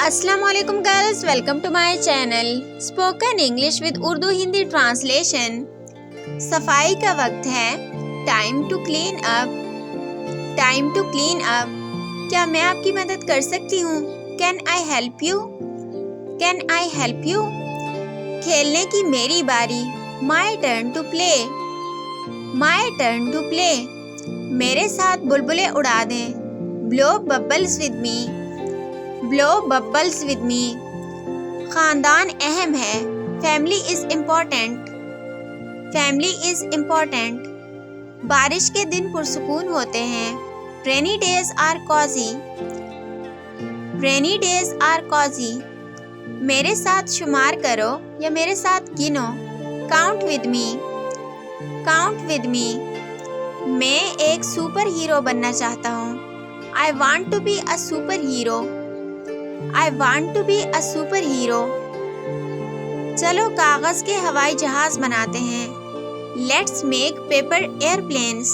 अस्सलाम वालेकुम girls, welcome to my channel spoken English with Urdu Hindi translation. सफाई का वक्त है। Time to clean up. Time to clean up. क्या मैं आपकी मदद कर सकती हूँ? Can I help you? Can I help you? खेलने की मेरी बारी। My turn to play. My turn to play. मेरे साथ बुलबुलें उड़ा दें। Blow bubbles with me. Blow bubbles with me. खानदान अहम है। Family is important. Family is important. बारिश के दिन पुरसुकून होते हैं। Rainy days are cozy. Rainy days are cozy. मेरे साथ शुमार करो या मेरे साथ गिनो। Count with me. Count with me. मैं एक सुपर हीरो बनना चाहता हूँ। I want to be a superhero. I want to be a superhero. चलो कागज के हवाई जहाज बनाते हैं। Let's make paper airplanes.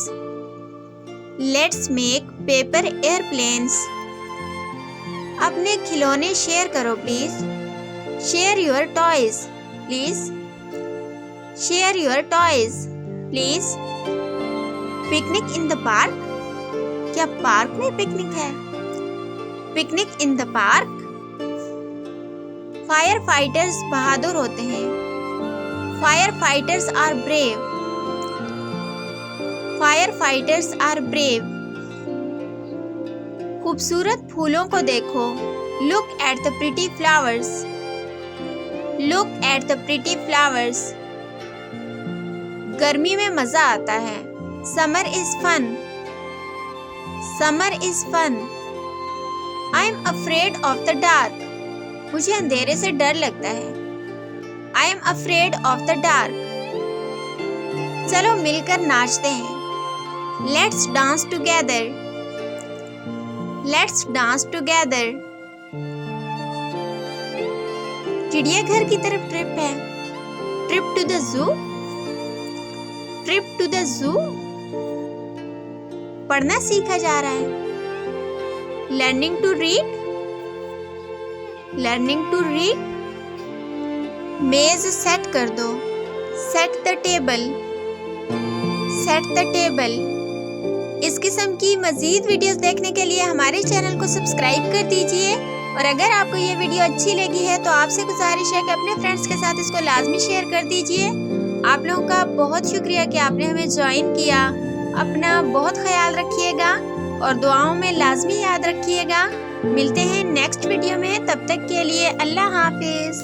Let's make paper airplanes. अपने खिलौने शेयर करो please. Share your toys, please. Share your toys, please. Picnic in the park. क्या पार्क में पिकनिक है? Picnic in the park. Firefighters बहादुर होते हैं। Firefighters are brave. Firefighters are brave. खूबसूरत फूलों को देखो। Look at the pretty flowers. Look at the pretty flowers. गर्मी में मजा आता है। Summer is fun. Summer is fun. I am afraid of the dark. मुझे अंधेरे से डर लगता है। I am afraid of the dark. चलो मिलकर नाचते हैं। Let's dance together. Let's dance together. चिड़ियाघर की तरफ ट्रिप है। Trip to the zoo. Trip to the zoo. पढ़ना सीखा जा रहा है। Learning to read. Learning to read. मेज सेट कर दो। Set the table. Set the table. इस किस्म की मजीद वीडियोस देखने के लिए हमारे चैनल को सब्सक्राइब कर दीजिए। और अगर आपको ये वीडियो अच्छी लगी है तो आपसे गुजारिश है कि अपने फ्रेंड्स के साथ इसको लाजमी शेयर कर दीजिए। आप लोगों का बहुत शुक्रिया कि आपने हमें ज्वाइन किया। अपना बहुत ख्याल रखिएगा और दुआओं में लाजमी याद रखिएगा। मिलते हैं नेक्स्ट वीडियो में। तब तक के लिए अल्लाह हाफिज।